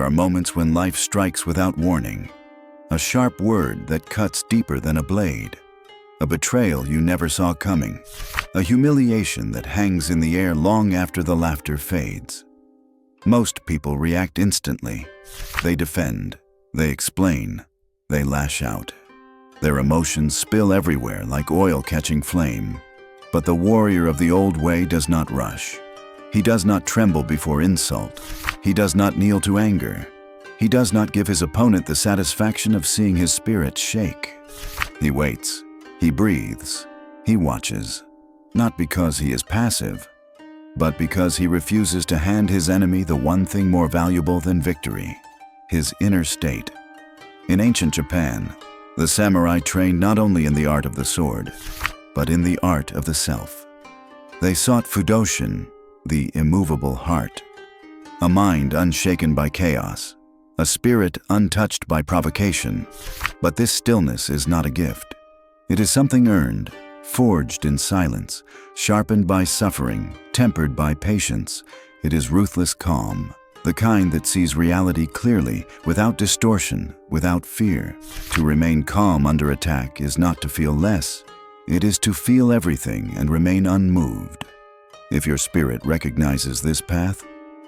There are moments when life strikes without warning. A sharp word that cuts deeper than a blade. A betrayal you never saw coming. A humiliation that hangs in the air long after the laughter fades. Most people react instantly. They defend, they explain, they lash out. Their emotions spill everywhere like oil catching flame. But the warrior of the old way does not rush. He does not tremble before insult. He does not kneel to anger. He does not give his opponent the satisfaction of seeing his spirit shake. He waits. He breathes. He watches. Not because he is passive, but because he refuses to hand his enemy the one thing more valuable than victory: his inner state. In ancient Japan, the samurai trained not only in the art of the sword, but in the art of the self. They sought fudoshin, the immovable heart, a mind unshaken by chaos, a spirit untouched by provocation. But this stillness is not a gift. It is something earned, forged in silence, sharpened by suffering, tempered by patience. It is ruthless calm, the kind that sees reality clearly, without distortion, without fear. To remain calm under attack is not to feel less. It is to feel everything and remain unmoved. If your spirit recognizes this path,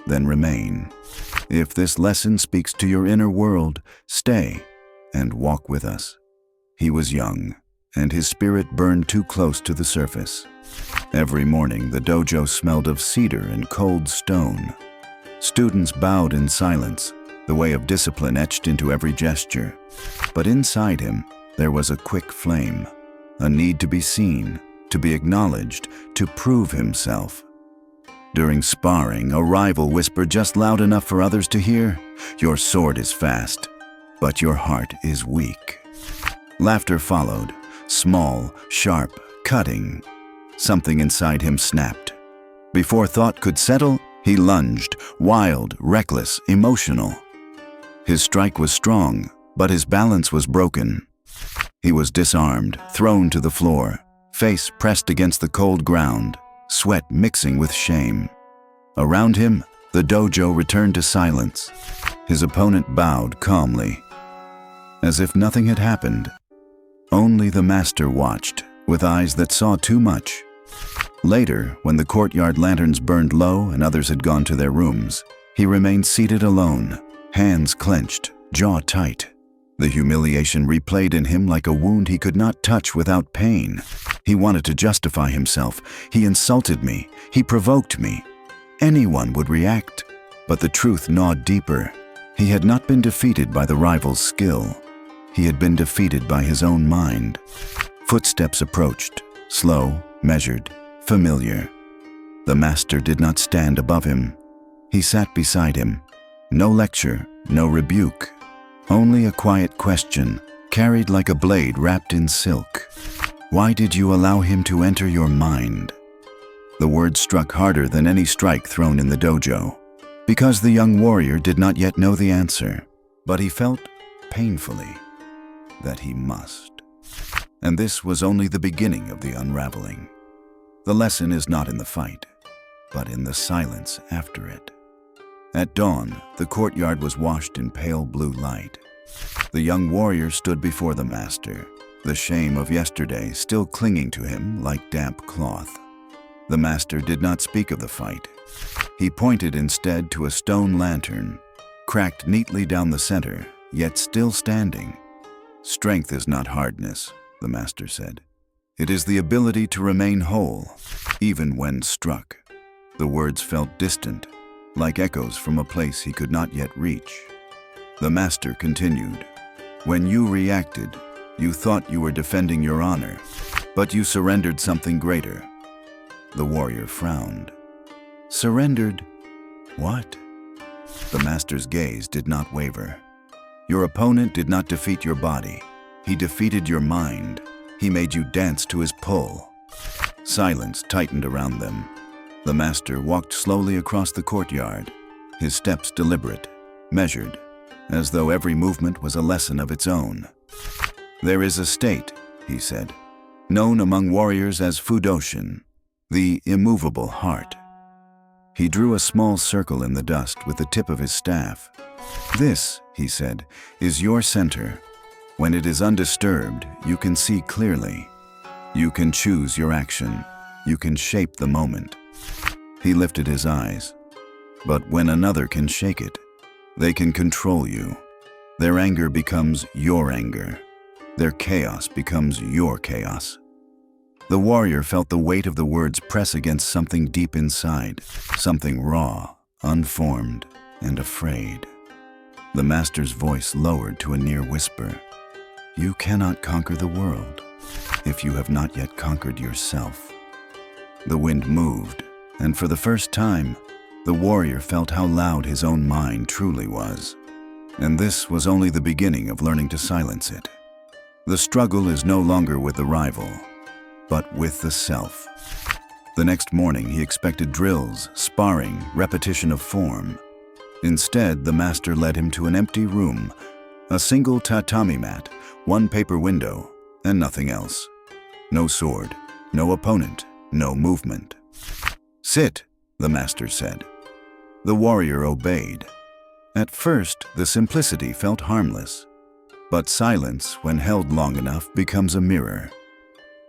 then remain. If this lesson speaks to your inner world, stay and walk with us. He was young, and his spirit burned too close to the surface. Every morning, the dojo smelled of cedar and cold stone. Students bowed in silence, the way of discipline etched into every gesture. But inside him, there was a quick flame, a need to be seen, to be acknowledged, to prove himself. During sparring, a rival whispered just loud enough for others to hear, "Your sword is fast, but your heart is weak." Laughter followed, small, sharp, cutting. Something inside him snapped. Before thought could settle, he lunged, wild, reckless, emotional. His strike was strong, but his balance was broken. He was disarmed, thrown to the floor, face pressed against the cold ground, sweat mixing with shame. Around him, the dojo returned to silence. His opponent bowed calmly, as if nothing had happened. Only the master watched, with eyes that saw too much. Later, when the courtyard lanterns burned low and others had gone to their rooms, he remained seated alone, hands clenched, jaw tight. The humiliation replayed in him like a wound he could not touch without pain. He wanted to justify himself. He insulted me. He provoked me. Anyone would react. But the truth gnawed deeper. He had not been defeated by the rival's skill. He had been defeated by his own mind. Footsteps approached, slow, measured, familiar. The master did not stand above him. He sat beside him. No lecture, no rebuke. Only a quiet question, carried like a blade wrapped in silk. Why did you allow him to enter your mind? The word struck harder than any strike thrown in the dojo. Because the young warrior did not yet know the answer, but he felt, painfully, that he must. And this was only the beginning of the unraveling. The lesson is not in the fight, but in the silence after it. At dawn, the courtyard was washed in pale blue light. The young warrior stood before the master, the shame of yesterday still clinging to him like damp cloth. The master did not speak of the fight. He pointed instead to a stone lantern, cracked neatly down the center, yet still standing. "Strength is not hardness," the master said. "It is the ability to remain whole, even when struck." The words felt distant, like echoes from a place he could not yet reach. The master continued, "When you reacted, you thought you were defending your honor, but you surrendered something greater." The warrior frowned. "Surrendered? What?" The master's gaze did not waver. "Your opponent did not defeat your body. He defeated your mind. He made you dance to his pull." Silence tightened around them. The master walked slowly across the courtyard, his steps deliberate, measured, as though every movement was a lesson of its own. "There is a state," he said, "known among warriors as fudoshin, the immovable heart." He drew a small circle in the dust with the tip of his staff. "This," he said, "is your center. When it is undisturbed, you can see clearly. You can choose your action. You can shape the moment." He lifted his eyes. "But when another can shake it, they can control you. Their anger becomes your anger. Their chaos becomes your chaos." The warrior felt the weight of the words press against something deep inside, something raw, unformed, and afraid. The master's voice lowered to a near whisper. "You cannot conquer the world if you have not yet conquered yourself." The wind moved, and for the first time, the warrior felt how loud his own mind truly was. And this was only the beginning of learning to silence it. The struggle is no longer with the rival, but with the self. The next morning, he expected drills, sparring, repetition of form. Instead, the master led him to an empty room, a single tatami mat, one paper window, and nothing else. No sword, no opponent, no movement. "Sit," the master said. The warrior obeyed. At first, the simplicity felt harmless, but silence, when held long enough, becomes a mirror.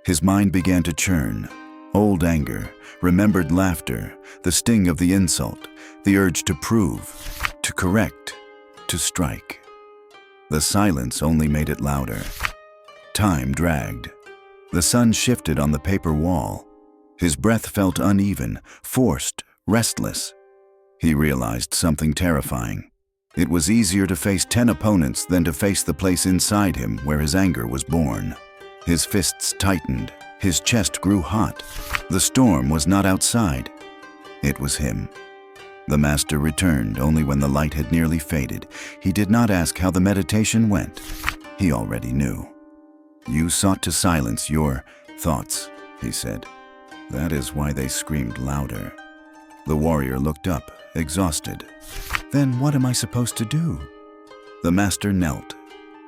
His mind began to churn. Old anger, remembered laughter, the sting of the insult, the urge to prove, to correct, to strike. The silence only made it louder. Time dragged. The sun shifted on the paper wall. His breath felt uneven, forced, restless. He realized something terrifying. It was easier to face 10 opponents than to face the place inside him where his anger was born. His fists tightened. His chest grew hot. The storm was not outside. It was him. The master returned only when the light had nearly faded. He did not ask how the meditation went. He already knew. "You sought to silence your thoughts," he said. "That is why they screamed louder." The warrior looked up, exhausted. "Then what am I supposed to do?" The master knelt,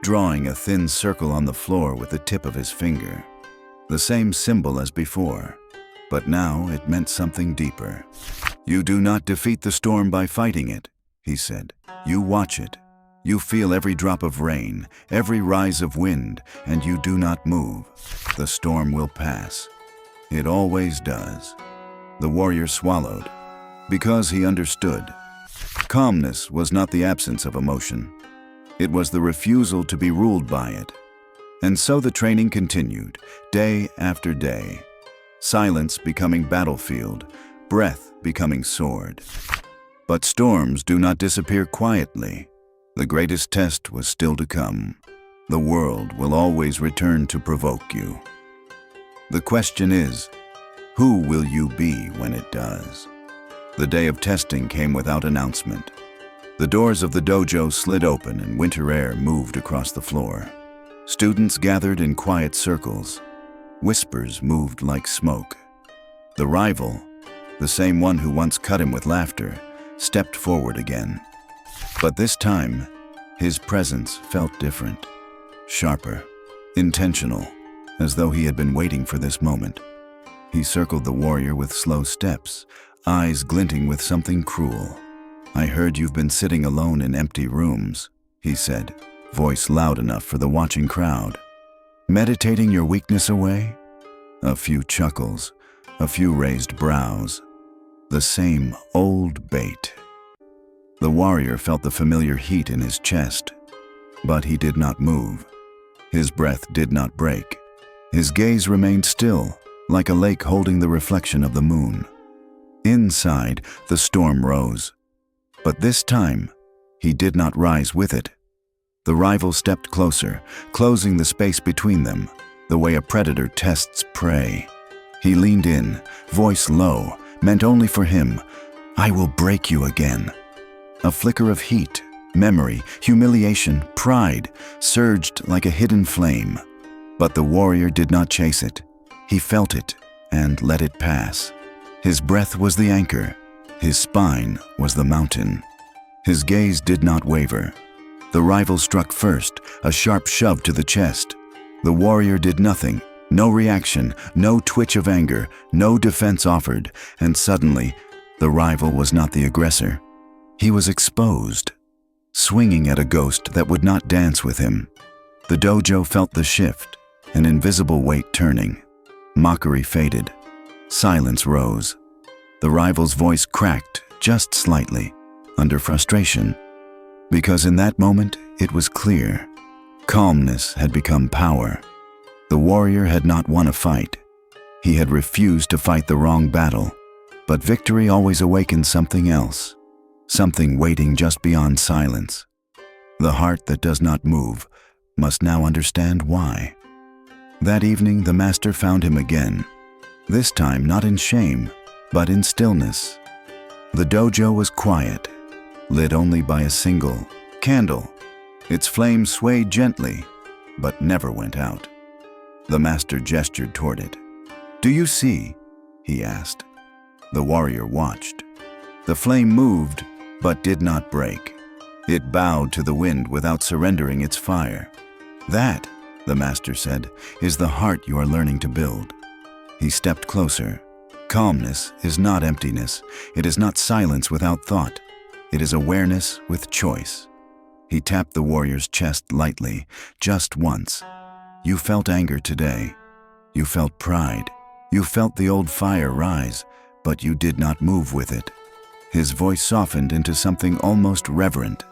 drawing a thin circle on the floor with the tip of his finger. The same symbol as before, but now it meant something deeper. "You do not defeat the storm by fighting it," he said. "You watch it. You feel every drop of rain, every rise of wind, and you do not move. The storm will pass. It always does." The warrior swallowed, because he understood. Calmness was not the absence of emotion. It was the refusal to be ruled by it. And so the training continued, day after day. Silence becoming battlefield, breath becoming sword. But storms do not disappear quietly. The greatest test was still to come. The world will always return to provoke you. The question is, who will you be when it does? The day of testing came without announcement. The doors of the dojo slid open and winter air moved across the floor. Students gathered in quiet circles. Whispers moved like smoke. The rival, the same one who once cut him with laughter, stepped forward again. But this time, his presence felt different, sharper, intentional, as though he had been waiting for this moment. He circled the warrior with slow steps, eyes glinting with something cruel. "I heard you've been sitting alone in empty rooms," he said, voice loud enough for the watching crowd. "Meditating your weakness away?" A few chuckles, a few raised brows. The same old bait. The warrior felt the familiar heat in his chest, but he did not move. His breath did not break. His gaze remained still, like a lake holding the reflection of the moon. Inside, the storm rose. But this time, he did not rise with it. The rival stepped closer, closing the space between them, the way a predator tests prey. He leaned in, voice low, meant only for him. "I will break you again." A flicker of heat, memory, humiliation, pride surged like a hidden flame. But the warrior did not chase it. He felt it and let it pass. His breath was the anchor. His spine was the mountain. His gaze did not waver. The rival struck first, a sharp shove to the chest. The warrior did nothing, no reaction, no twitch of anger, no defense offered, and suddenly, the rival was not the aggressor. He was exposed. swinging at a ghost that would not dance with him. The dojo felt the shift, an invisible weight turning. Mockery faded. Silence rose. The rival's voice cracked just slightly, under frustration, because in that moment it was clear. Calmness had become power. The warrior had not won a fight. He had refused to fight the wrong battle, but victory always awakens something else, something waiting just beyond silence. The heart that does not move must now understand why. That evening the master found him again, this time not in shame, but in stillness. The dojo was quiet, lit only by a single candle. Its flame swayed gently, but never went out. The master gestured toward it. "Do you see?" he asked. The warrior watched. The flame moved, but did not break. It bowed to the wind without surrendering its fire. "That," the master said, "is the heart you are learning to build." He stepped closer. Calmness is not emptiness. It is not silence without thought. It is awareness with choice. He tapped the warrior's chest lightly, just once. "You felt anger today. You felt pride. You felt the old fire rise, but you did not move with it." His voice softened into something almost reverent.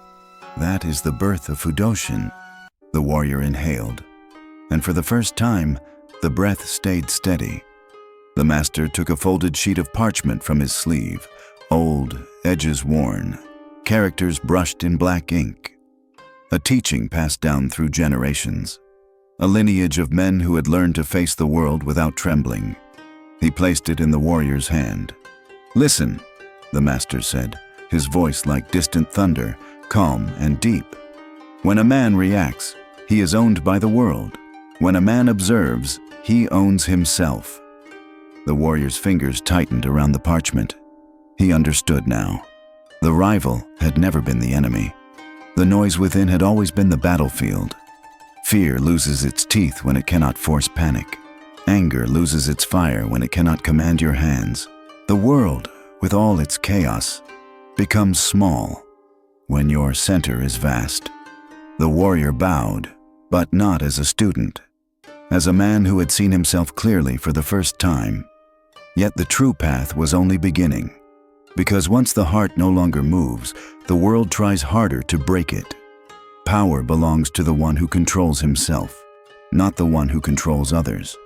"That is the birth of Fudoshin." The warrior inhaled, and for the first time, the breath stayed steady. The master took a folded sheet of parchment from his sleeve, old, edges worn, characters brushed in black ink. A teaching passed down through generations, a lineage of men who had learned to face the world without trembling. He placed it in the warrior's hand. "Listen," the master said, his voice like distant thunder, calm and deep. "When a man reacts, he is owned by the world. When a man observes, he owns himself." The warrior's fingers tightened around the parchment. He understood now. The rival had never been the enemy. The noise within had always been the battlefield. Fear loses its teeth when it cannot force panic. Anger loses its fire when it cannot command your hands. The world, with all its chaos, becomes small when your center is vast. The warrior bowed, but not as a student, as a man who had seen himself clearly for the first time. Yet the true path was only beginning, because once the heart no longer moves, the world tries harder to break it. Power belongs to the one who controls himself, not the one who controls others.